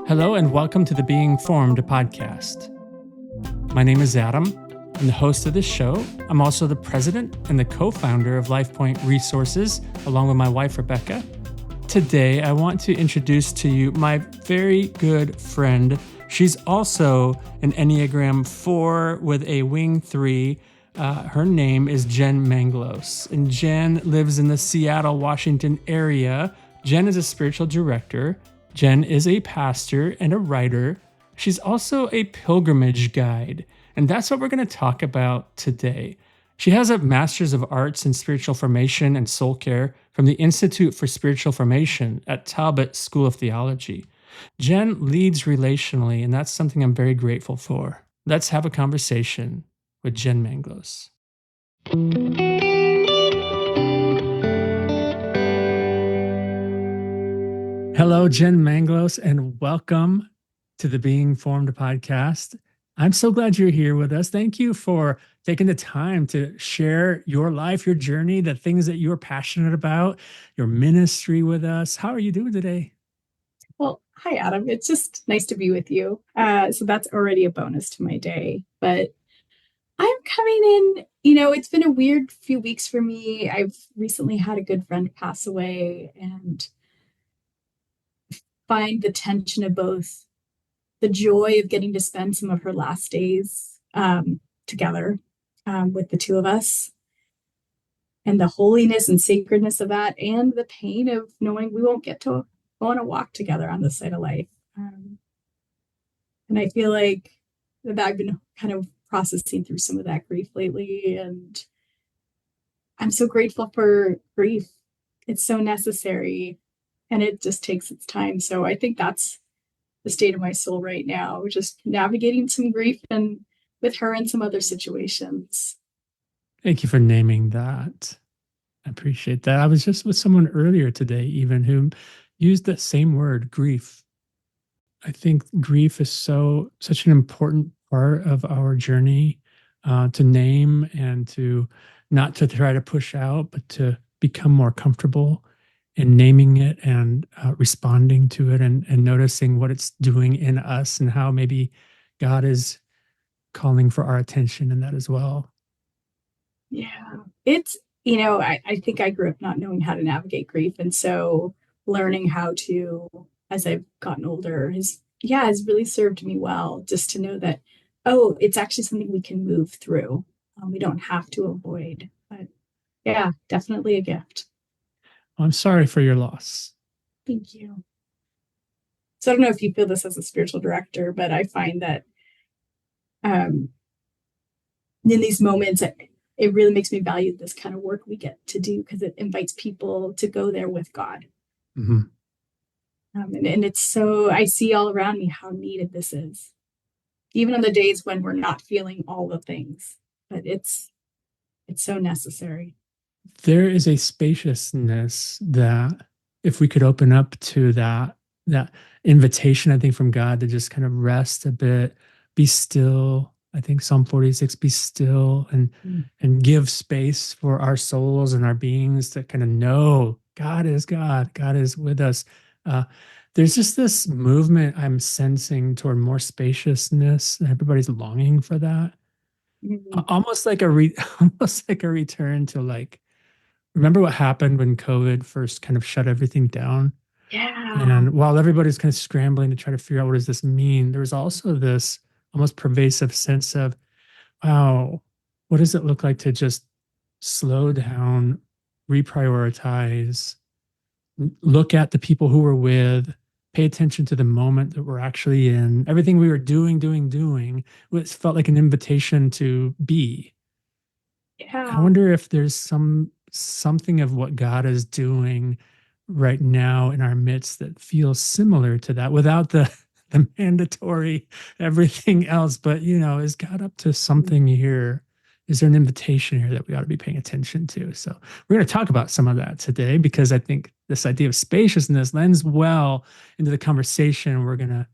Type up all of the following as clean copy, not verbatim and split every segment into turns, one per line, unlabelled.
Hello and welcome to the Being Formed podcast. My name is Adam. I'm the host of this show. I'm also the president and the co-founder of LifePoint Resources, along with my wife, Rebecca. Today, I want to introduce to you my very good friend. She's also an Enneagram 4 with a wing 3. Her name is Jen Manglos, and Jen lives in the Seattle, Washington area. Jen is a spiritual director. Jen is a pastor and a writer. She's also a pilgrimage guide, and that's what we're going to talk about today. She has a Master's of Arts in Spiritual Formation and Soul Care from the Institute for Spiritual Formation at Talbot School of Theology. Jen leads relationally, and that's something I'm very grateful for. Let's have a conversation with Jen Manglos. Hello, Jen Manglos, and welcome to the Being Formed podcast. I'm so glad you're here with us. Thank you for taking the time to share your life, your journey, the things that you're passionate about, your ministry with us. How are you doing today?
Well, hi, Adam. It's just nice to be with you. So that's already a bonus to my day. But I'm coming in, it's been a weird few weeks for me. I've recently had a good friend pass away and find the tension of both the joy of getting to spend some of her last days together with the two of us, and the holiness and sacredness of that, and the pain of knowing we won't get to go on a walk together on this side of life. And I feel like that I've been kind of processing through some of that grief lately, and I'm so grateful for grief. It's so necessary, and it just takes its time. So I think that's the state of my soul right now, just navigating some grief and with her and some other situations.
Thank you for naming that. I appreciate that. I was just with someone earlier today, even who used that same word, grief. I think grief is such an important part of our journey to name and to not to try to push out, but to become more comfortable in naming it and responding to it and noticing what it's doing in us and how maybe God is calling for our attention in that as well.
Yeah, it's, I think I grew up not knowing how to navigate grief. And so learning how to, as I've gotten older, has really served me well, just to know that, oh, it's actually something we can move through. We don't have to avoid. But yeah, definitely a gift.
I'm sorry for your loss.
Thank you. So I don't know if you feel this as a spiritual director, but I find that in these moments, it really makes me value this kind of work we get to do, because it invites people to go there with God.
Mm-hmm.
And it's so, I see all around me how needed this is, even on the days when we're not feeling all the things, but it's so necessary.
There is a spaciousness that if we could open up to that invitation, I think, from God to just kind of rest a bit, be still. I think Psalm 46, be still and give space for our souls and our beings to kind of know God is God. God is with us. There's just this movement I'm sensing toward more spaciousness. Everybody's longing for that. Mm-hmm. Almost like a return to remember what happened when COVID first kind of shut everything down?
Yeah.
And while everybody's kind of scrambling to try to figure out what does this mean, there was also this almost pervasive sense of, wow, what does it look like to just slow down, reprioritize, look at the people who we're with, pay attention to the moment that we're actually in. Everything we were doing, it felt like an invitation to be.
Yeah.
I wonder if there's something of what God is doing right now in our midst that feels similar to that, without the mandatory everything else. But, is God up to something here? Is there an invitation here that we ought to be paying attention to? So we're going to talk about some of that today, because I think this idea of spaciousness lends well into the conversation we're going to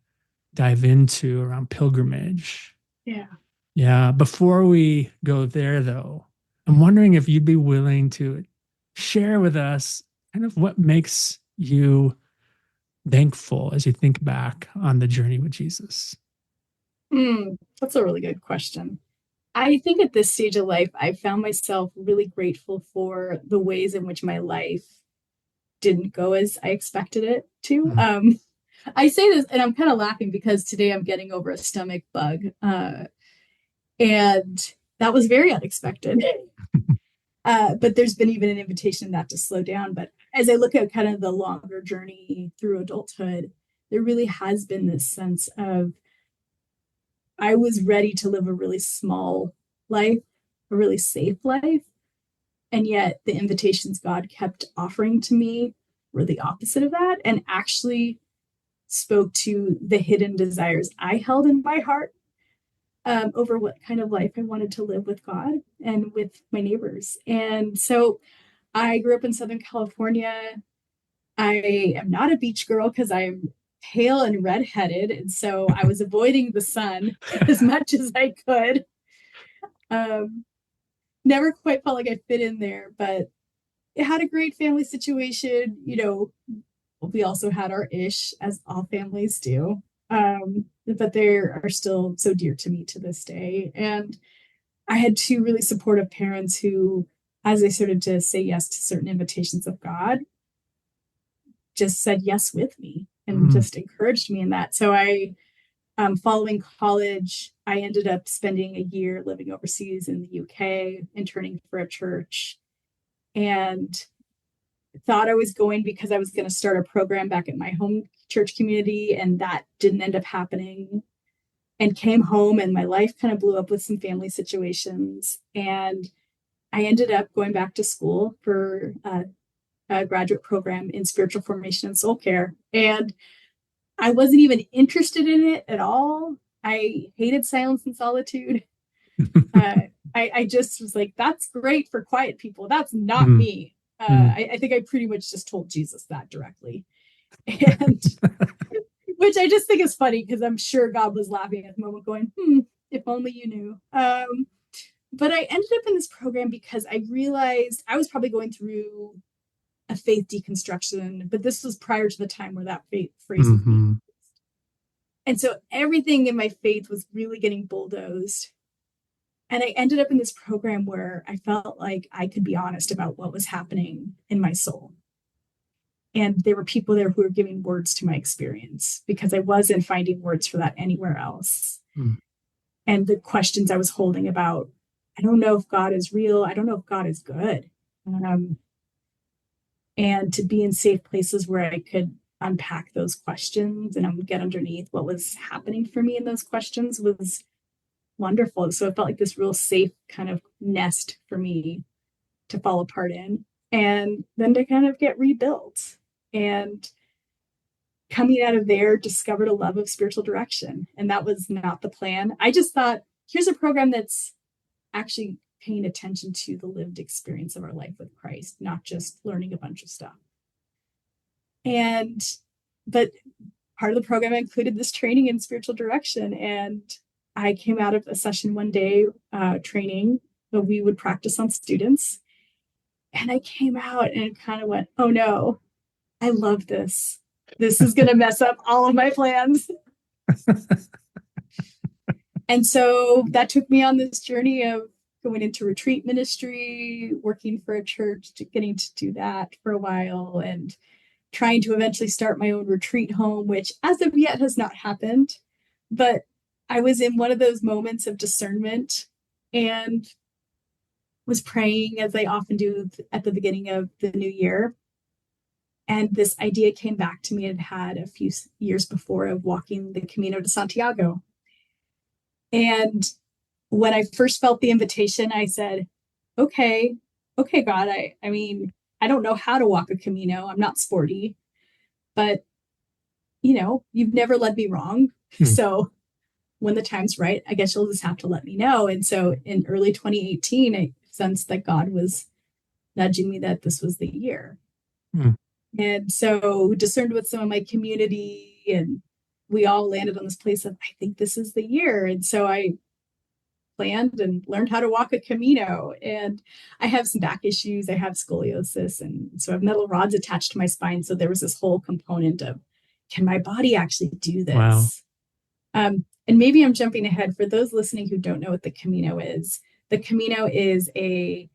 dive into around pilgrimage.
Yeah.
Yeah. Before we go there, though, I'm wondering if you'd be willing to share with us kind of what makes you thankful as you think back on the journey with Jesus?
That's a really good question. I think at this stage of life, I found myself really grateful for the ways in which my life didn't go as I expected it to.
Mm.
I say this and I'm kind of laughing because today I'm getting over a stomach bug. And that was very unexpected. But there's been even an invitation not to slow down. But as I look at kind of the longer journey through adulthood, there really has been this sense of I was ready to live a really small life, a really safe life. And yet the invitations God kept offering to me were the opposite of that and actually spoke to the hidden desires I held in my heart over what kind of life I wanted to live with God and with my neighbors. And so I grew up in Southern California. I am not a beach girl because I'm pale and redheaded. And so I was avoiding the sun as much as I could. Um, Never quite felt like I fit in there, but it had a great family situation. We also had our ish, as all families do. But they are still so dear to me to this day. And I had two really supportive parents who, as they started to say yes to certain invitations of God, just said yes with me and just encouraged me in that. So following college, I ended up spending a year living overseas in the UK, interning for a church, and thought I was going because I was going to start a program back at my home church community, and that didn't end up happening. And came home, and my life kind of blew up with some family situations. And I ended up going back to school for a graduate program in spiritual formation and soul care. And I wasn't even interested in it at all. I hated silence and solitude. I just was like, that's great for quiet people. That's not me. I think I pretty much just told Jesus that directly. And which I just think is funny because I'm sure God was laughing at the moment going, if only you knew. But I ended up in this program because I realized I was probably going through a faith deconstruction, but this was prior to the time where that faith phrase was being used. And so everything in my faith was really getting bulldozed. And I ended up in this program where I felt like I could be honest about what was happening in my soul. And there were people there who were giving words to my experience because I wasn't finding words for that anywhere else. And the questions I was holding about, I don't know if God is real. I don't know if God is good. And to be in safe places where I could unpack those questions and I would get underneath what was happening for me in those questions was wonderful. So it felt like this real safe kind of nest for me to fall apart in and then to kind of get rebuilt. And coming out of there, discovered a love of spiritual direction. And that was not the plan. I just thought, here's a program that's actually paying attention to the lived experience of our life with Christ, not just learning a bunch of stuff. But part of the program included this training in spiritual direction. And I came out of a session one day, training that we would practice on students. And I came out and kind of went, oh no, I love this. This is going to mess up all of my plans. And so that took me on this journey of going into retreat ministry, working for a church, getting to do that for a while, and trying to eventually start my own retreat home, which as of yet has not happened. But I was in one of those moments of discernment and was praying, as I often do at the beginning of the new year. And this idea came back to me. I'd had a few years before of walking the Camino de Santiago. And when I first felt the invitation, I said, okay, God, I mean, I don't know how to walk a Camino. I'm not sporty, but you've never led me wrong. So when the time's right, I guess you'll just have to let me know. And so in early 2018, I sensed that God was nudging me that this was the year. And so discerned with some of my community, and we all landed on this place of, I think this is the year. And so I planned and learned how to walk a Camino. And I have some back issues. I have scoliosis. And so I have metal rods attached to my spine. So there was this whole component of can my body actually do
Wow.
this? And maybe I'm jumping ahead. For those listening who don't know what the Camino is, the Camino is a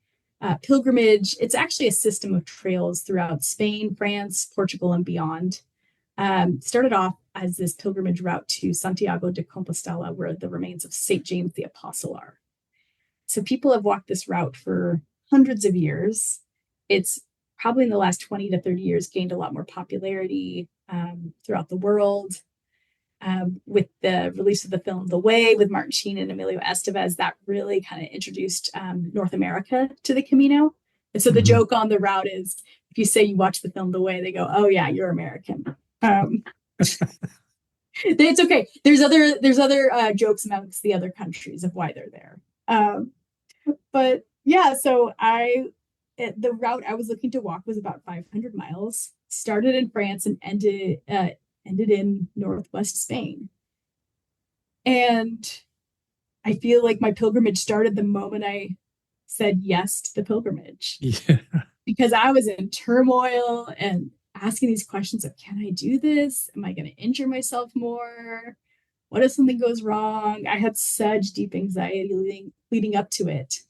pilgrimage. It's actually a system of trails throughout Spain, France, Portugal, and beyond. Started off as this pilgrimage route to Santiago de Compostela, where the remains of St. James the Apostle are. So people have walked this route for hundreds of years. It's probably in the last 20 to 30 years gained a lot more popularity throughout the world. With the release of the film The Way with Martin Sheen and Emilio Estevez, that really kind of introduced North America to the Camino. And so the joke on the route is, if you say you watch the film The Way, they go, "Oh yeah, you're American." It's okay. There's other jokes amongst the other countries of why they're there. But yeah, so the route I was looking to walk was about 500 miles. Started in France and ended in northwest Spain. And I feel like my pilgrimage started the moment I said yes to the pilgrimage.
Yeah.
Because I was in turmoil and asking these questions of, can I do this? Am I going to injure myself more? What if something goes wrong? I had such deep anxiety leading up to it.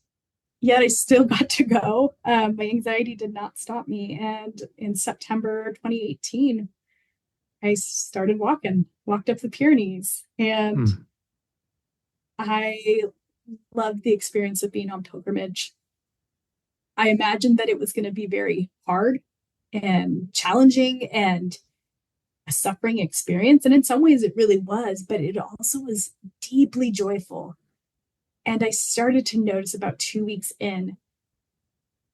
Yet I still got to go. My anxiety did not stop me. And in September 2018, I started walked up the Pyrenees, and I loved the experience of being on pilgrimage. I imagined that it was going to be very hard and challenging and a suffering experience. And in some ways it really was, but it also was deeply joyful. And I started to notice about 2 weeks in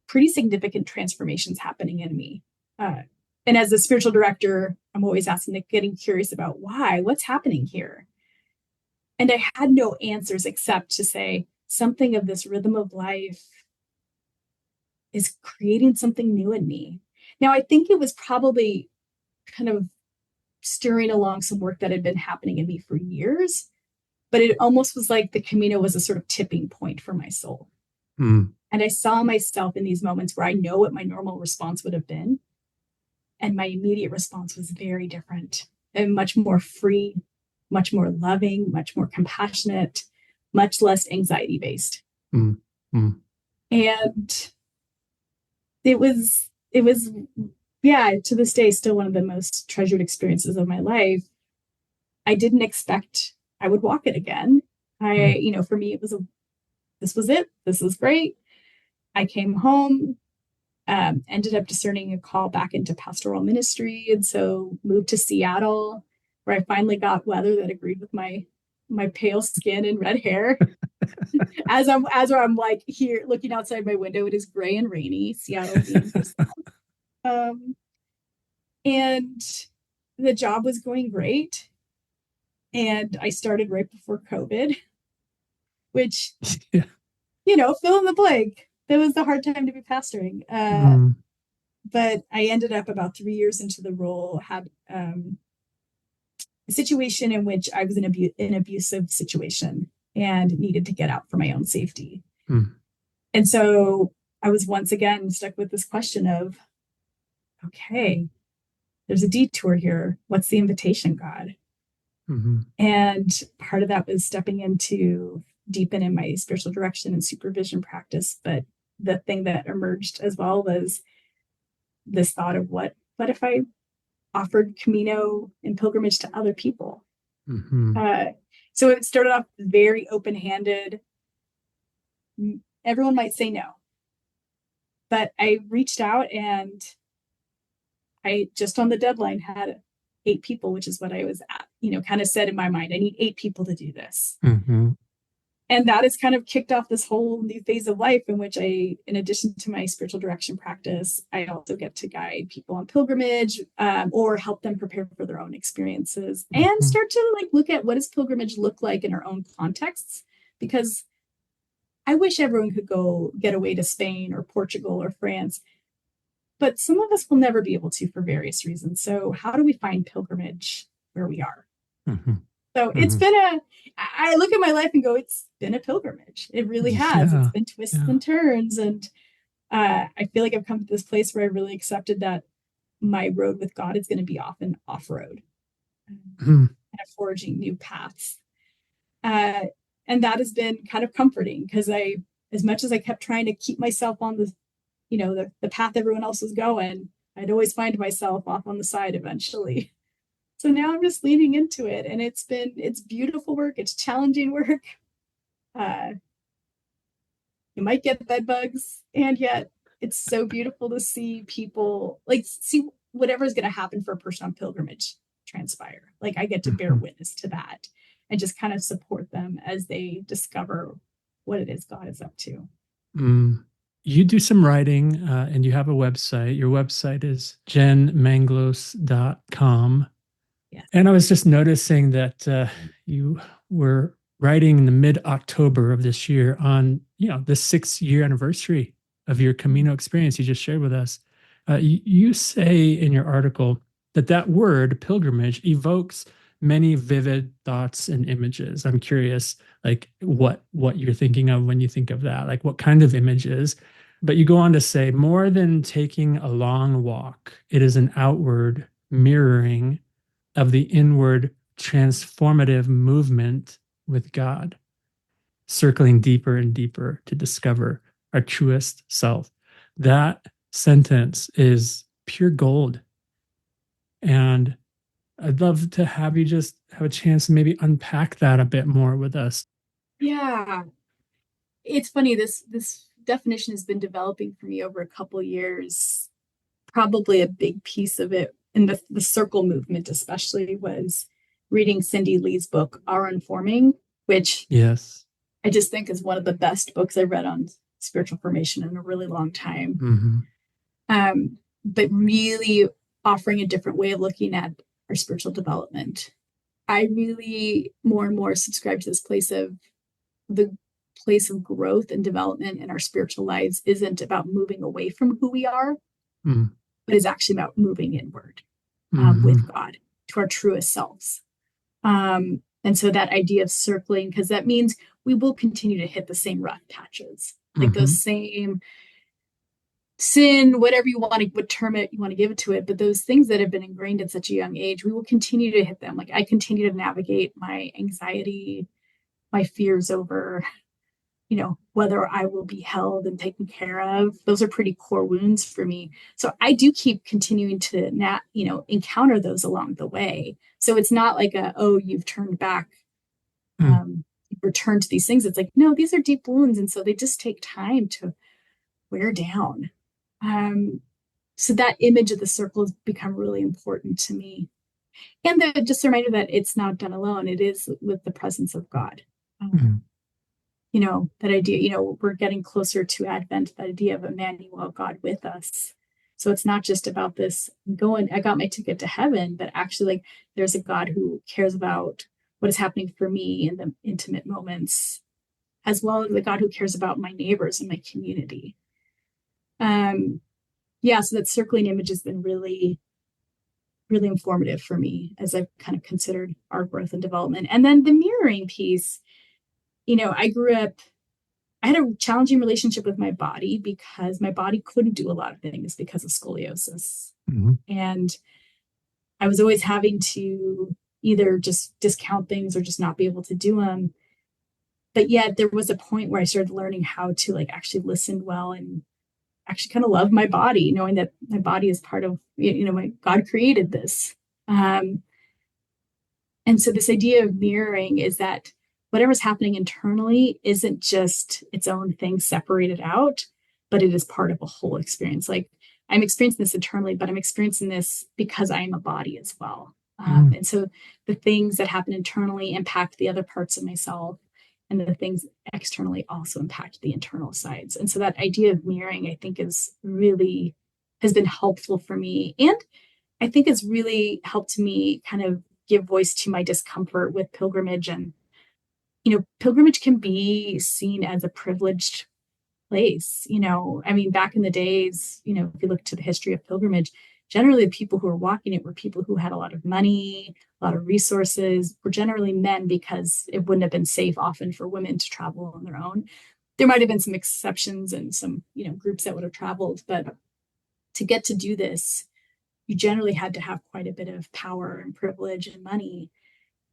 pretty significant transformations happening in me. And as a spiritual director, I'm always getting curious about what's happening here. And I had no answers except to say something of this rhythm of life is creating something new in me. Now, I think it was probably kind of stirring along some work that had been happening in me for years, but it almost was like the Camino was a sort of tipping point for my soul. And I saw myself in these moments where I know what my normal response would have been. And my immediate response was very different and much more free, much more loving, much more compassionate, much less anxiety based. And it was, yeah, to this day, still one of the most treasured experiences of my life. I didn't expect I would walk it again. For me, this was it. This was great. I came home, ended up discerning a call back into pastoral ministry. And so moved to Seattle, where I finally got weather that agreed with my pale skin and red hair. as I'm like here looking outside my window, it is gray and rainy. Seattle being and the job was going great. And I started right before COVID, which, fill in the blank. That was the hard time to be pastoring. But I ended up about 3 years into the role, had a situation in which I was in an abusive situation and needed to get out for my own safety. And so I was once again stuck with this question of, okay, there's a detour here. What's the invitation, God? And part of that was stepping into deepen in my spiritual direction and supervision practice. But the thing that emerged as well was this thought of what if I offered Camino and pilgrimage to other people? So it started off very open-handed. Everyone might say no, but I reached out and I just on the deadline had 8 people, which is what I was at, kind of said in my mind, I need 8 people to do this. And that has kind of kicked off this whole new phase of life in which I, in addition to my spiritual direction practice, I also get to guide people on pilgrimage or help them prepare for their own experiences and start to look at what does pilgrimage look like in our own contexts, because I wish everyone could go get away to Spain or Portugal or France, but some of us will never be able to for various reasons. So how do we find pilgrimage where we are? So it's been I look at my life and go, it's been a pilgrimage. It really has. It's been twists and turns. And I feel like I've come to this place where I really accepted that my road with God is going to be often off-road.
Mm.
kind of forging new paths. Uh, and that has been kind of comforting because as much as I kept trying to keep myself on the path everyone else was going, I'd always find myself off on the side eventually. So now I'm just leaning into it, and it's beautiful work. It's challenging work. Uh, you might get bed bugs, and yet it's so beautiful to see people see whatever's going to happen for a person on pilgrimage transpire. Like I get to bear witness to that and just kind of support them as they discover what it is God is up to.
Mm. You do some writing and you have a website. Your website is jenmanglos.com.
Yes.
And I was just noticing that you were writing in the mid-October of this year on, the 6-year anniversary of your Camino experience you just shared with us. You say in your article that word pilgrimage evokes many vivid thoughts and images. I'm curious, like what you're thinking of when you think of that, like what kind of images. But you go on to say, more than taking a long walk, it is an outward mirroring of the inward transformative movement with God, circling deeper and deeper to discover our truest self. That sentence is pure gold. And I'd love to have you just have a chance to maybe unpack that a bit more with us.
Yeah. It's funny, this definition has been developing for me over a couple years. Probably a big piece of it in the circle movement, especially, was reading Cindy Lee's book, Our Unforming, which
Yes.
I just think is one of the best books I've read on spiritual formation in a really long time.
Mm-hmm.
But really offering a different way of looking at our spiritual development. I really more and more subscribe to this the place of growth and development in our spiritual lives isn't about moving away from who we are,
Mm-hmm.
but is actually about moving inward
Mm-hmm.
with God to our truest selves. And so that idea of circling, because that means we will continue to hit the same rough patches, like
Mm-hmm.
those same sin, whatever you want to what term it you want to give it to it, but those things that have been ingrained at such a young age, we will continue to hit them. Like I continue to navigate my anxiety, my fears over whether I will be held and taken care of. Those are pretty core wounds for me. So I do keep continuing to encounter those along the way. So it's not like you've turned back, you've returned to these things. It's like, no, these are deep wounds. And so they just take time to wear down. So that image of the circle has become really important to me. And just a reminder that it's not done alone. It is with the presence of God.
Mm-hmm.
That idea, we're getting closer to Advent, that idea of Emmanuel, God with us. So it's not just about this I got my ticket to heaven, but actually like there's a God who cares about what is happening for me in the intimate moments, as well as the God who cares about my neighbors and my community. So that circling image has been really, really informative for me as I've kind of considered our growth and development. And then the mirroring piece, I had a challenging relationship with my body because my body couldn't do a lot of things because of scoliosis.
Mm-hmm.
And I was always having to either just discount things or just not be able to do them. But yet there was a point where I started learning how to like actually listen well and actually kind of love my body, knowing that my body is part of, my God created this. And so this idea of mirroring is that whatever's happening internally isn't just its own thing separated out, but it is part of a whole experience. Like I'm experiencing this internally, but I'm experiencing this because I am a body as well. And so the things that happen internally impact the other parts of myself, and the things externally also impact the internal sides. And so that idea of mirroring, I think, has been helpful for me. And I think it's really helped me kind of give voice to my discomfort with pilgrimage. And, pilgrimage can be seen as a privileged place. Back in the days, if you look to the history of pilgrimage, generally the people who were walking it were people who had a lot of money, a lot of resources, were generally men because it wouldn't have been safe often for women to travel on their own. There might have been some exceptions and some, groups that would have traveled, but to get to do this, you generally had to have quite a bit of power and privilege and money.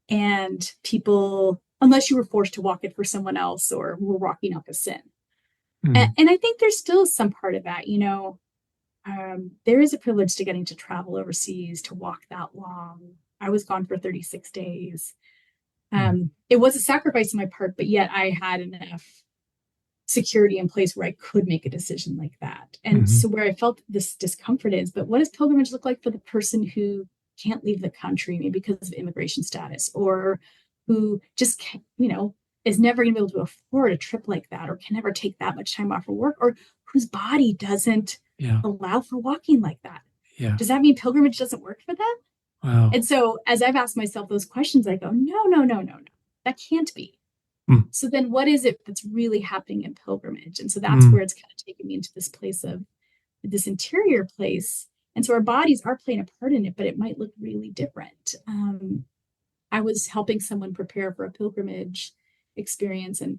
And people, unless you were forced to walk it for someone else or were walking up a sin. And I think there's still some part of that, there is a privilege to getting to travel overseas, to walk that long. I was gone for 36 days. It was a sacrifice on my part, but yet I had enough security in place where I could make a decision like that. And so where I felt this discomfort is, but what does pilgrimage look like for the person who can't leave the country, maybe because of immigration status, or who just can't, is never going to be able to afford a trip like that, or can never take that much time off of work, or whose body doesn't allow for walking like that? Does that mean pilgrimage doesn't work for them?
Wow.
And so as I've asked myself those questions, I go, no, that can't be. So then what is it that's really happening in pilgrimage? And so that's where it's kind of taken me into this place of this interior place. And so our bodies are playing a part in it, but it might look really different. I was helping someone prepare for a pilgrimage experience, and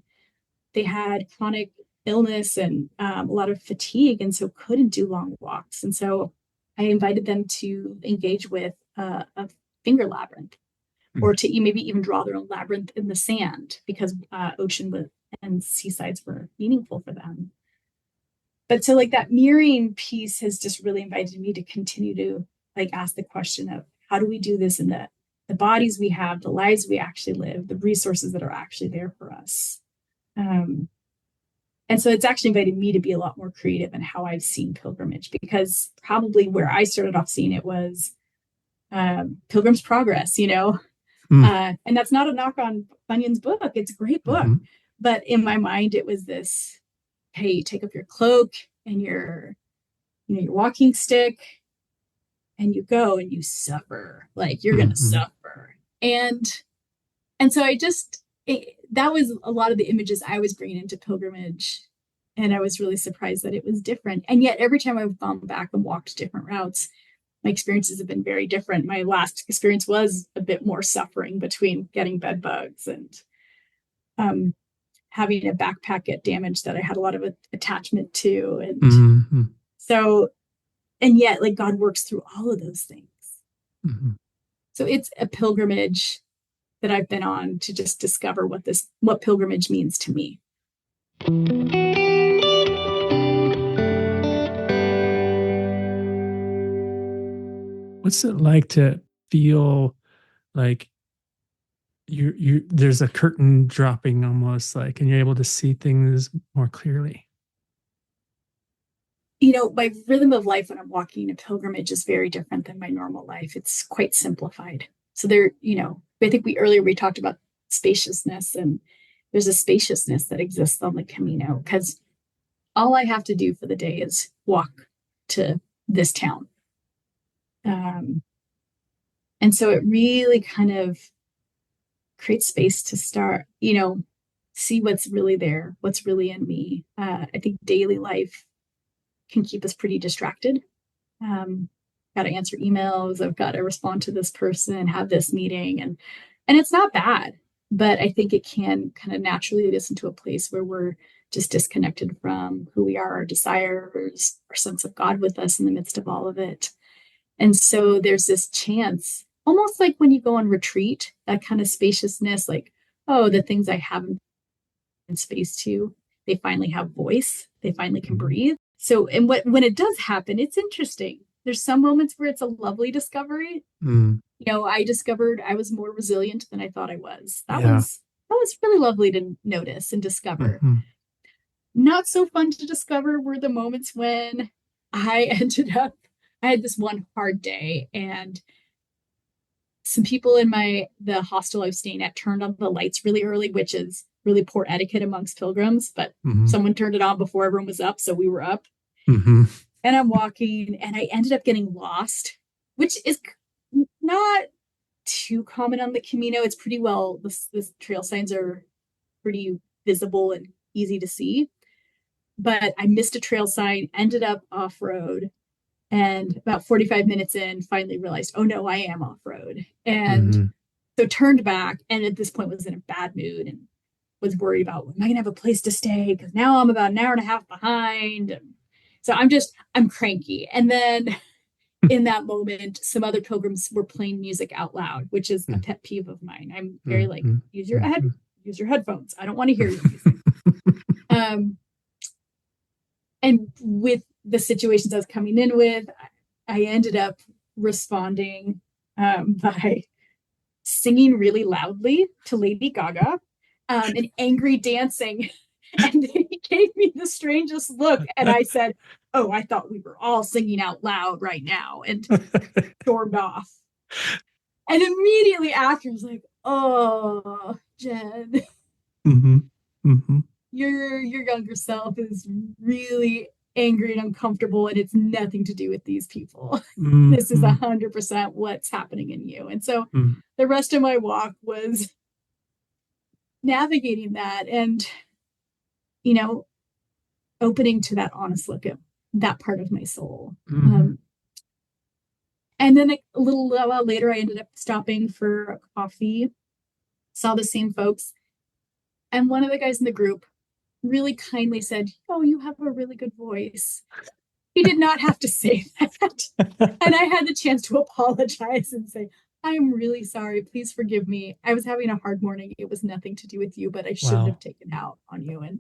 they had chronic illness and a lot of fatigue, and so couldn't do long walks. And so I invited them to engage with a finger labyrinth, or to maybe even draw their own labyrinth in the sand, because ocean and seasides were meaningful for them. But so like that mirroring piece has just really invited me to continue to ask the question of how do we do this in the bodies we have, the lives we actually live, the resources that are actually there for us. And so it's actually invited me to be a lot more creative in how I've seen pilgrimage, because probably where I started off seeing it was Pilgrim's Progress, and that's not a knock on Bunyan's book. It's a great book. But in my mind, it was this, hey, you take up your cloak and your walking stick, and you go and you suffer. You're going to suffer. And so that was a lot of the images I was bringing into pilgrimage. And I was really surprised that it was different. And yet every time I've gone back and walked different routes, my experiences have been very different. My last experience was a bit more suffering between getting bed bugs and having a backpack get damaged that I had a lot of attachment to. And so, and yet God works through all of those things. So it's a pilgrimage that I've been on to just discover what pilgrimage means to me.
What's it like to feel like there's a curtain dropping almost, and you're able to see things more clearly?
My rhythm of life when I'm walking a pilgrimage is very different than my normal life. It's quite simplified. So I think we talked about spaciousness, and there's a spaciousness that exists on the Camino, because all I have to do for the day is walk to this town. And so it really kind of creates space to start, see what's really there, what's really in me. I think daily life can keep us pretty distracted. Got to answer emails. I've got to respond to this person, have this meeting. And it's not bad, but I think it can kind of naturally lead us into a place where we're just disconnected from who we are, our desires, our sense of God with us in the midst of all of it. And so there's this chance, almost like when you go on retreat, that kind of spaciousness, the things I haven't in space to, they finally have voice. They finally can breathe. So, and when it does happen, it's interesting. There's some moments where it's a lovely discovery. I discovered I was more resilient than I thought I was. That was really lovely to notice and discover. Not so fun to discover were the moments when I had this one hard day, and some people in the hostel I was staying at turned on the lights really early, which is really poor etiquette amongst pilgrims, but someone turned it on before everyone was up, so we were up. And I'm walking, and I ended up getting lost, which is not too common on the Camino. It's pretty well, the trail signs are pretty visible and easy to see. But I missed a trail sign, ended up off-road, and about 45 minutes in, finally realized, oh no, I am off-road. And so turned back, and at this point was in a bad mood and was worried about, am I going to have a place to stay? Because now I'm about an hour and a half behind. And so I'm cranky. And then in that moment, some other pilgrims were playing music out loud, which is a pet peeve of mine. I'm very like, use your headphones. I don't want to hear your music. And with the situations I was coming in with, I ended up responding by singing really loudly to Lady Gaga and angry dancing. And they gave me the strangest look. And I said, oh, I thought we were all singing out loud right now, and stormed off. And immediately after, I was like, oh, Jen, your younger self is really angry and uncomfortable, and it's nothing to do with these people. This is 100% what's happening in you. And so the rest of my walk was navigating that and, opening to that honest look at that part of my soul. And then a little while later, I ended up stopping for a coffee, saw the same folks. And one of the guys in the group really kindly said, oh, you have a really good voice. He did not have to say that. And I had the chance to apologize and say, I'm really sorry. Please forgive me. I was having a hard morning. It was nothing to do with you, but I shouldn't have taken out on you. And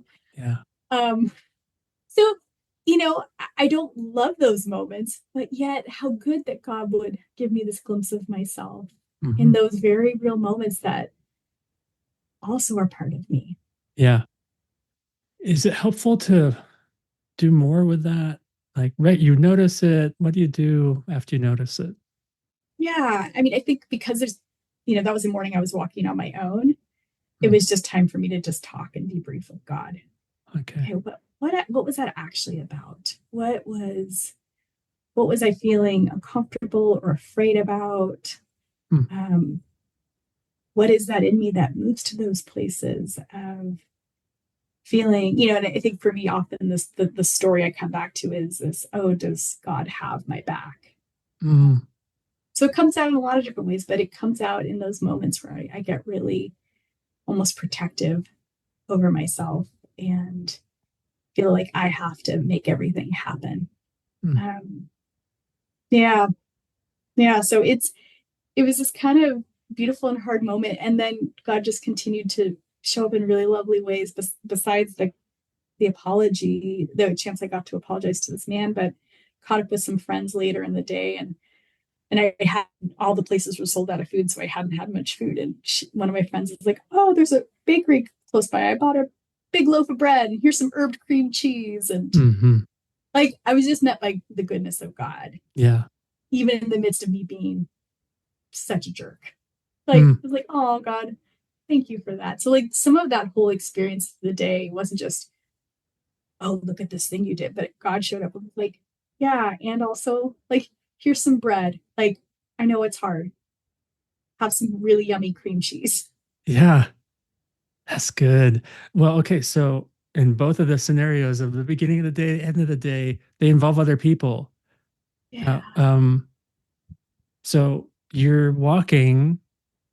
so, I don't love those moments, but yet how good that God would give me this glimpse of myself in those very real moments that also are part of me.
Yeah. Is it helpful to do more with that? Like, right, you notice it. What do you do after you notice it?
Yeah. I mean, I think because there's, that was the morning I was walking on my own. It was just time for me to just talk and debrief with God.
Okay.
What was that actually about? What was I feeling uncomfortable or afraid about? What is that in me that moves to those places of feeling, and I think for me often the story I come back to is this, oh, does God have my back? So it comes out in a lot of different ways, but it comes out in those moments where I get really almost protective over myself and feel like I have to make everything happen. So it was this kind of beautiful and hard moment. And then God just continued to show up in really lovely ways besides the apology, the chance I got to apologize to this man, but caught up with some friends later in the day. And I had, all the places were sold out of food, so I hadn't had much food. And one of my friends was like, oh, there's a bakery close by. I bought a big loaf of bread and here's some herbed cream cheese. And like, I was just met by the goodness of God.
Yeah.
Even in the midst of me being such a jerk. Like, I was like, oh, God, thank you for that. So like some of that whole experience of the day wasn't just, oh, look at this thing you did, but God showed up with like, yeah. And also like, here's some bread. Like, I know it's hard. Have some really yummy cream cheese.
Yeah. That's good. Well, okay. So in both of the scenarios of the beginning of the day, the end of the day, they involve other people.
Yeah.
So you're walking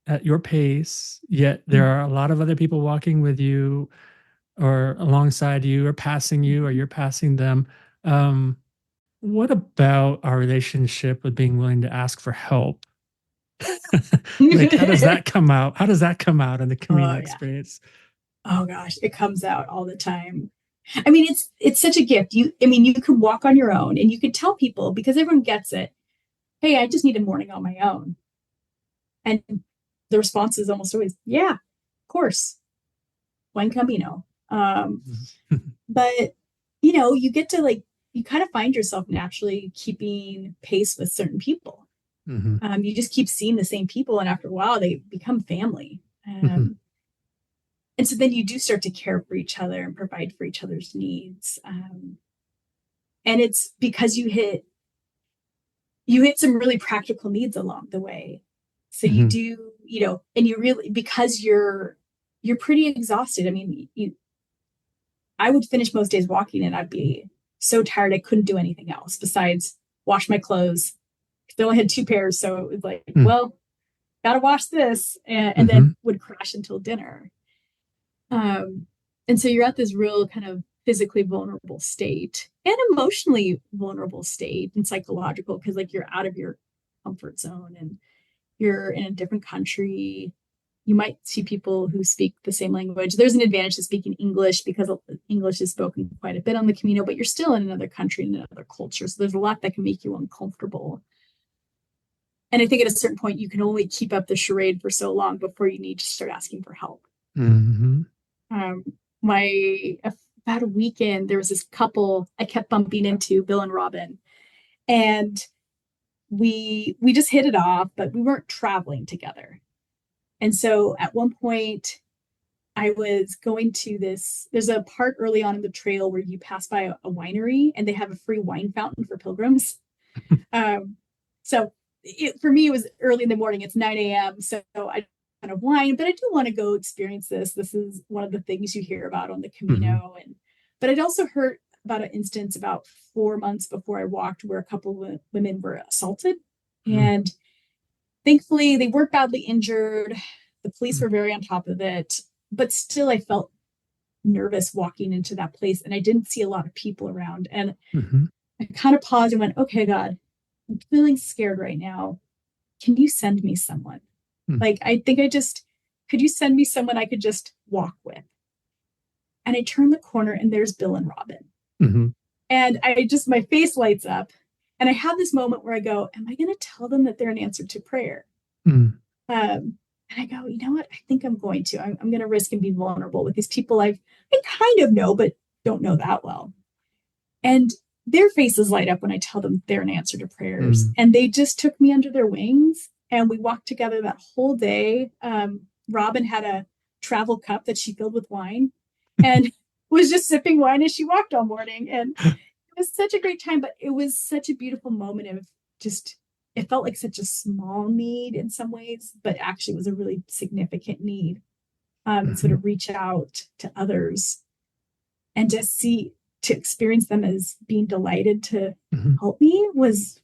at your pace, yet there are a lot of other people walking with you or alongside you or passing you or you're passing them. What about our relationship with being willing to ask for help? Like, how does that come out? How does that come out in the communal experience?
Oh gosh, it comes out all the time. I mean, it's such a gift. You could walk on your own and you could tell people because everyone gets it. Hey, I just need a morning on my own. And the response is almost always, yeah, of course. Buen camino. But you get to like, you kind of find yourself naturally keeping pace with certain people. You just keep seeing the same people, and after a while, they become family. And so then you do start to care for each other and provide for each other's needs. And it's because you hit some really practical needs along the way. So you do, and you really, because you're pretty exhausted. I mean, I would finish most days walking and I'd be so tired I couldn't do anything else besides wash my clothes. I only had 2 pairs, so it was like, well, gotta wash this, and then would crash until dinner. And so you're at this real kind of physically vulnerable state. and emotionally vulnerable state and psychological, because like you're out of your comfort zone and you're in a different country. You might see people who speak the same language. There's an advantage to speaking English because English is spoken quite a bit on the Camino, but you're still in another country and another culture. So there's a lot that can make you uncomfortable. And I think at a certain point, you can only keep up the charade for so long before you need to start asking for help.
Mm-hmm.
About a weekend, there was this couple I kept bumping into, Bill and Robin, and we just hit it off, but we weren't traveling together. And so at one point, I was going to there's a part early on in the trail where you pass by a winery and they have a free wine fountain for pilgrims. So for me, it was early in the morning. It's 9 a.m. So I kind of wine, but I do want to go experience this. This is one of the things you hear about on the Camino. But I'd also heard about an instance about 4 months before I walked where a couple of women were assaulted. And thankfully, they weren't badly injured. The police were very on top of it. But still, I felt nervous walking into that place. And I didn't see a lot of people around. And I kind of paused and went, okay, God, I'm feeling scared right now. Can you send me someone? Like, I think could you send me someone I could just walk with? And I turn the corner and there's Bill and Robin. And my face lights up. And I have this moment where I go, am I going to tell them that they're an answer to prayer? And I go, you know what? I think I'm going to. I'm going to risk and be vulnerable with these people I kind of know, but don't know that well. And their faces light up when I tell them they're an answer to prayers. And they just took me under their wings. And we walked together that whole day. Robin had a travel cup that she filled with wine and was just sipping wine as she walked all morning. And it was such a great time, but it was such a beautiful moment of just, it felt like such a small need in some ways, but actually was a really significant need. And sort of reach out to others and just to experience them as being delighted to help me was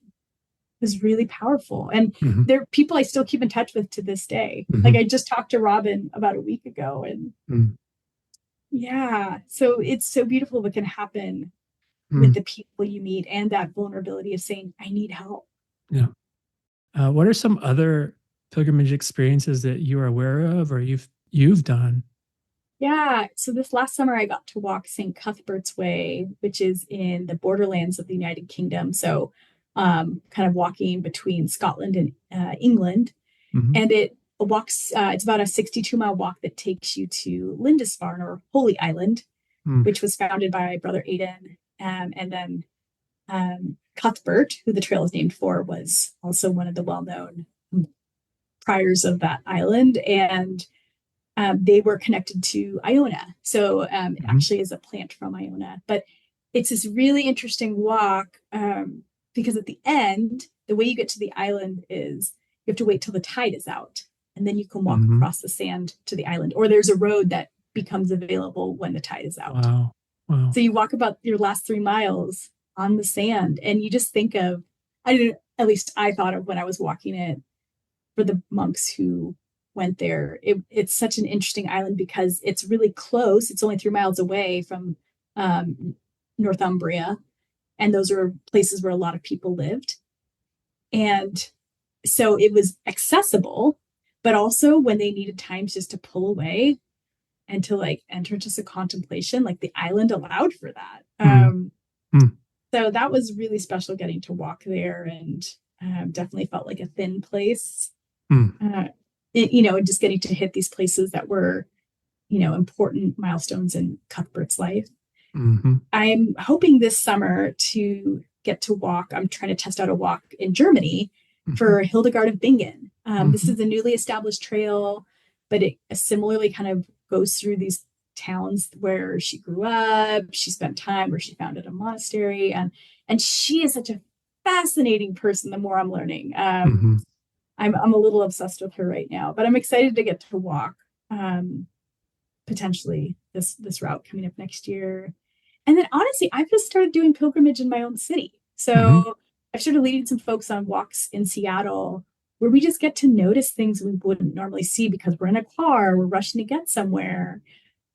really powerful. And there are people I still keep in touch with to this day. Like I just talked to Robin about a week ago and yeah, so it's so beautiful what can happen with the people you meet and that vulnerability of saying, I need help.
Yeah. What are some other pilgrimage experiences that you are aware of or you've done?
Yeah. So this last summer I got to walk St. Cuthbert's Way, which is in the borderlands of the United Kingdom. So kind of walking between Scotland and England. And it's about a 62-mile walk that takes you to Lindisfarne or Holy Island, which was founded by Brother Aidan. And then Cuthbert, who the trail is named for, was also one of the well-known priors of that island. And they were connected to Iona. So actually is a plant from Iona. But it's this really interesting walk because at the end, the way you get to the island is you have to wait till the tide is out. And then you can walk across the sand to the island. Or there's a road that becomes available when the tide is out.
Wow.
So you walk about your last 3 miles on the sand. And you just think of, at least I thought of when I was walking it for the monks who went there. It's such an interesting island because it's really close. It's only 3 miles away from Northumbria. And those are places where a lot of people lived. And so it was accessible, but also when they needed times just to pull away and to like enter into some contemplation, like the island allowed for that. So that was really special getting to walk there and definitely felt like a thin place. And just getting to hit these places that were, important milestones in Cuthbert's life. I'm hoping this summer to get to walk. I'm trying to test out a walk in Germany for Hildegard of Bingen. This is a newly established trail, but it similarly kind of goes through these towns where she grew up. She spent time where she founded a monastery, and she is such a fascinating person. The more I'm learning, I'm a little obsessed with her right now. But I'm excited to get to walk potentially this route coming up next year. And then honestly, I've just started doing pilgrimage in my own city. So I've started leading some folks on walks in Seattle where we just get to notice things we wouldn't normally see because we're in a car, we're rushing to get somewhere.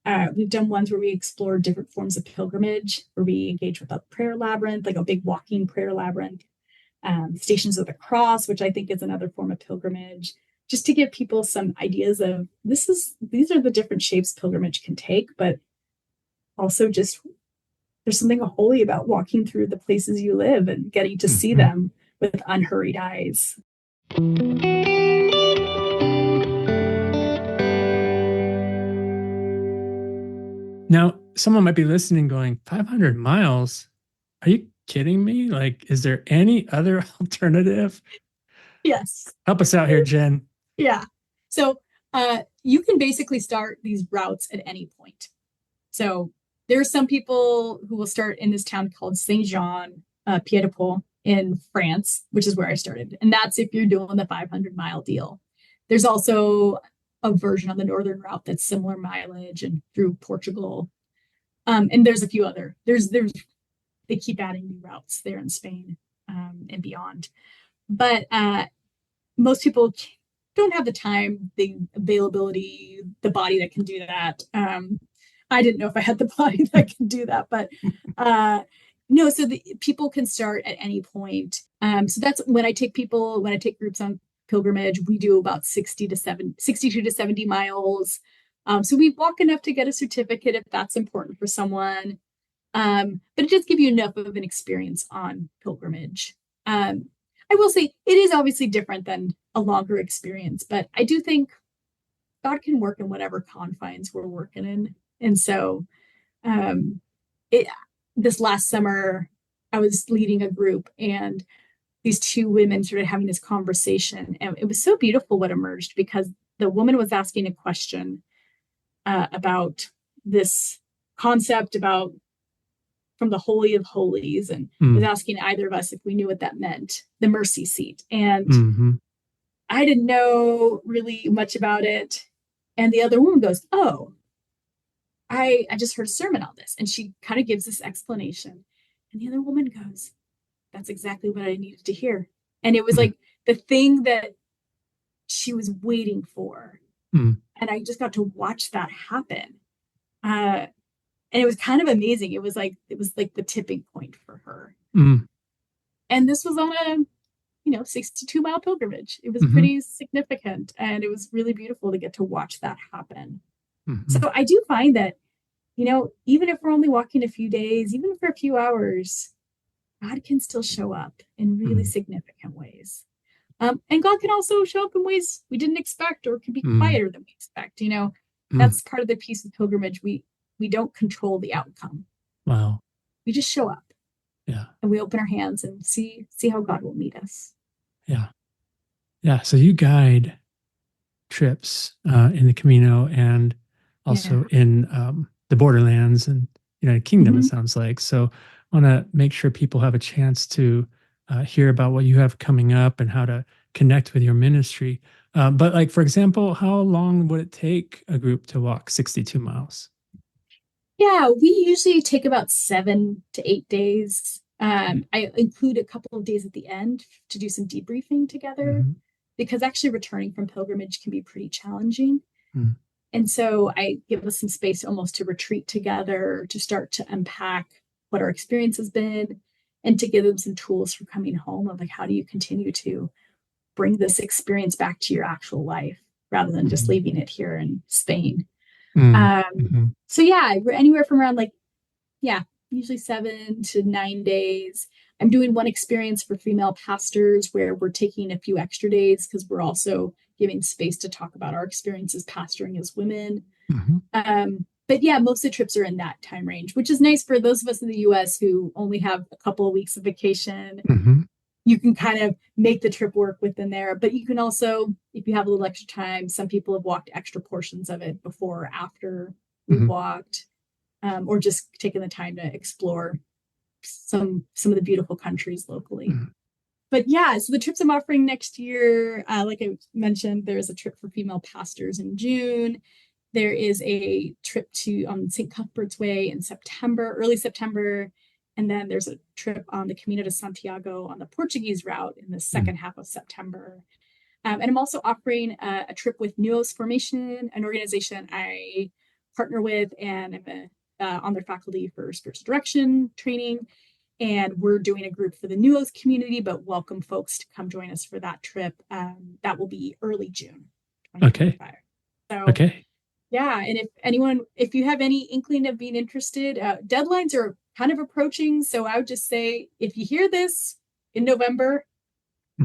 We've done ones where we explore different forms of pilgrimage, where we engage with a prayer labyrinth, like a big walking prayer labyrinth, Stations of the Cross, which I think is another form of pilgrimage, just to give people some ideas of these are the different shapes pilgrimage can take, but also just there's something holy about walking through the places you live and getting to see them with unhurried eyes.
Now, someone might be listening going, 500 miles? Are you kidding me? Like, is there any other alternative?
Yes.
Help us out here, Jen.
Yeah. So you can basically start these routes at any point. So there are some people who will start in this town called Saint Jean Pied de Port in France, which is where I started. And that's if you're doing the 500-mile deal. There's also a version on the northern route that's similar mileage and through Portugal. And there's a few other. They keep adding new routes there in Spain and beyond. But most people don't have the time, the availability, the body that can do that. I didn't know if I had the body that can do that, but no, so the people can start at any point. So that's when I take groups on pilgrimage, we do about 62 to 70 miles. So we walk enough to get a certificate if that's important for someone. But it does give you enough of an experience on pilgrimage. I will say it is obviously different than a longer experience, but I do think God can work in whatever confines we're working in. And so this last summer, I was leading a group and these two women started having this conversation. And it was so beautiful what emerged because the woman was asking a question about this concept about from the Holy of Holies and was asking either of us if we knew what that meant, the mercy seat. And I didn't know really much about it. And the other woman goes, oh, I just heard a sermon on this. And she kind of gives this explanation. And the other woman goes, that's exactly what I needed to hear. And it was like the thing that she was waiting for. And I just got to watch that happen. And it was kind of amazing. It was like the tipping point for her. And this was on a 62-mile pilgrimage. It was pretty significant, and it was really beautiful to get to watch that happen. So I do find that, even if we're only walking a few days, even for a few hours, God can still show up in really significant ways. And God can also show up in ways we didn't expect or can be quieter than we expect. That's part of the piece of pilgrimage. We don't control the outcome.
Wow.
We just show up.
Yeah.
And we open our hands and see how God will meet us.
Yeah. Yeah. So you guide trips in the Camino and also in the borderlands and United Kingdom, it sounds like. So I want to make sure people have a chance to hear about what you have coming up and how to connect with your ministry. But like, for example, how long would it take a group to walk 62 miles?
Yeah, we usually take about 7 to 8 days. I include a couple of days at the end to do some debriefing together because actually returning from pilgrimage can be pretty challenging. And so I give us some space almost to retreat together, to start to unpack what our experience has been, and to give them some tools for coming home of like, how do you continue to bring this experience back to your actual life rather than just leaving it here in Spain. So yeah, we're anywhere from around usually 7 to 9 days. I'm doing one experience for female pastors where we're taking a few extra days because we're also giving space to talk about our experiences pastoring as women. But yeah, most of the trips are in that time range, which is nice for those of us in the US who only have a couple of weeks of vacation. You can kind of make the trip work within there, but you can also, if you have a little extra time, some people have walked extra portions of it before or after we walked, or just taking the time to explore some of the beautiful countries locally. But yeah, so the trips I'm offering next year, like I mentioned, there's a trip for female pastors in June. There is a trip to St. Cuthbert's Way in September, early September. And then there's a trip on the Camino de Santiago on the Portuguese route in the second half of September. And I'm also offering a trip with Nuos Formation, an organization I partner with, and I'm on their faculty for spiritual direction training. And we're doing a group for the New Oath community, but welcome folks to come join us for that trip. That will be early June 2025.
Okay.
Yeah. And if you have any inkling of being interested, deadlines are kind of approaching. So I would just say, if you hear this in November,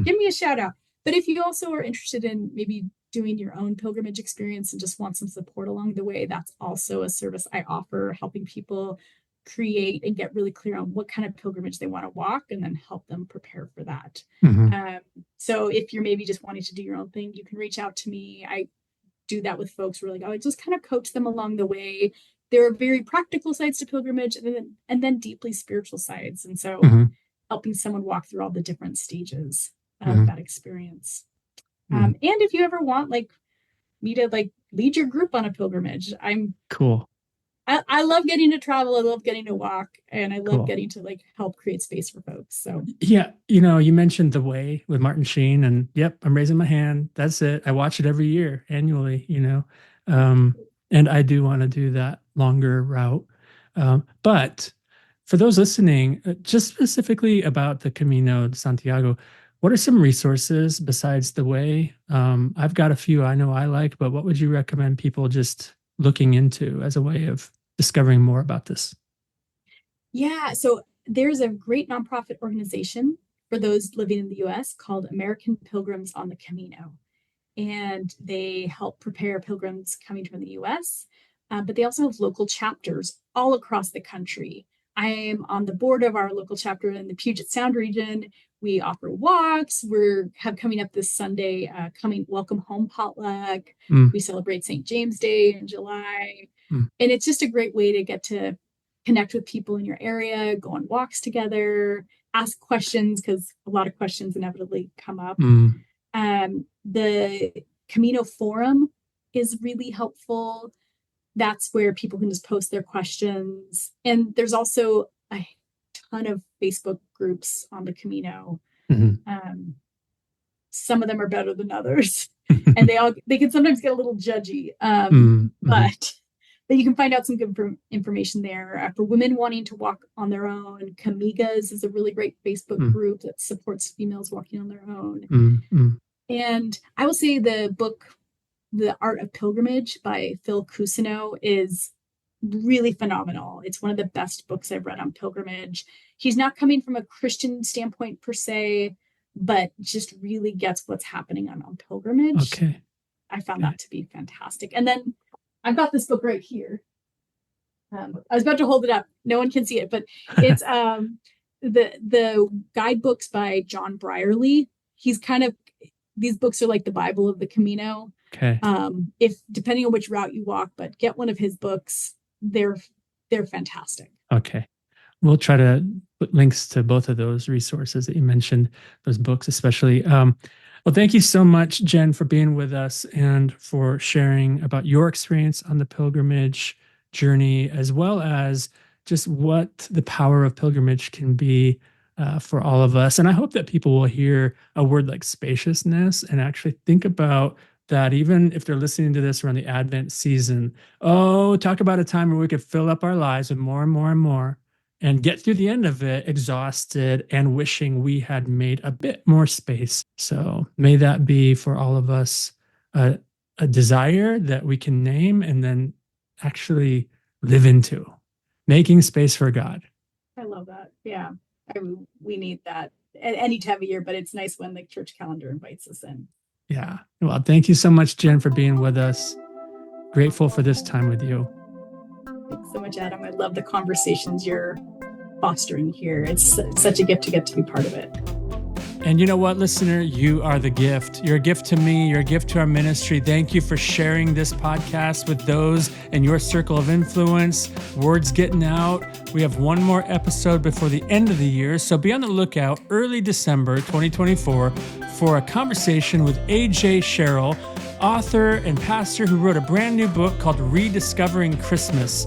give me a shout out. But if you also are interested in maybe doing your own pilgrimage experience and just want some support along the way, that's also a service I offer, helping people create and get really clear on what kind of pilgrimage they want to walk and then help them prepare for that. So if you're maybe just wanting to do your own thing, you can reach out to me. I do that with folks who are like, I just kind of coach them along the way. There are very practical sides to pilgrimage and then deeply spiritual sides. And so helping someone walk through all the different stages of that experience. And if you ever want me to lead your group on a pilgrimage, I'm
cool.
I love getting to travel. I love getting to walk, and I love getting to help create space for folks. So
yeah, you mentioned The Way with Martin Sheen, and yep, I'm raising my hand. That's it. I watch it every year, annually. And I do want to do that longer route. But for those listening, just specifically about the Camino de Santiago, what are some resources besides The Way? I've got a few I know I like, but what would you recommend people just looking into as a way of discovering more about this?
Yeah, so there's a great nonprofit organization for those living in the US called American Pilgrims on the Camino. And they help prepare pilgrims coming from the US, but they also have local chapters all across the country. I am on the board of our local chapter in the Puget Sound region. We offer walks. Have coming up this Sunday, Welcome Home Potluck. We celebrate St. James Day in July. And it's just a great way to get to connect with people in your area, go on walks together, ask questions, because a lot of questions inevitably come up. The Camino Forum is really helpful. That's where people can just post their questions. And there's also a ton of Facebook groups on the Camino. Some of them are better than others, and they can sometimes get a little judgy. But you can find out some good information there. For women wanting to walk on their own, Camigas is a really great Facebook group that supports females walking on their own. And I will say the book, The Art of Pilgrimage by Phil Cousineau, is really phenomenal. It's one of the best books I've read on pilgrimage. He's not coming from a Christian standpoint per se, but just really gets what's happening on pilgrimage.
Okay.
I found that to be fantastic. And then I've got this book right here. I was about to hold it up. No one can see it, but it's the guidebooks by John Brierley. These books are like the Bible of the Camino.
Okay.
If depending on which route you walk, but get one of his books. They're fantastic.
Okay. We'll try to put links to both of those resources that you mentioned, those books especially. Well, thank you so much, Jen, for being with us and for sharing about your experience on the pilgrimage journey, as well as just what the power of pilgrimage can be for all of us. And I hope that people will hear a word like spaciousness and actually think about that, even if they're listening to this around the Advent season. Oh, talk about a time where we could fill up our lives with more and more and more and get through the end of it exhausted and wishing we had made a bit more space. So may that be for all of us a desire that we can name and then actually live into, making space for God.
I love that. Yeah. We need that at any time of year, but it's nice when the church calendar invites us in.
Yeah. Well, thank you so much, Jen, for being with us. Grateful for this time with you.
Thanks so much, Adam. I love the conversations you're fostering here. It's such a gift to get to be part of it.
And you know what, listener? You are the gift. You're a gift to me. You're a gift to our ministry. Thank you for sharing this podcast with those in your circle of influence. Word's getting out. We have one more episode before the end of the year, so be on the lookout early December 2024 for a conversation with A.J. Sherrill, author and pastor who wrote a brand new book called Rediscovering Christmas.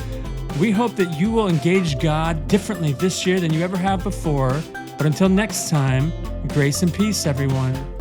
We hope that you will engage God differently this year than you ever have before. But until next time, grace and peace, everyone.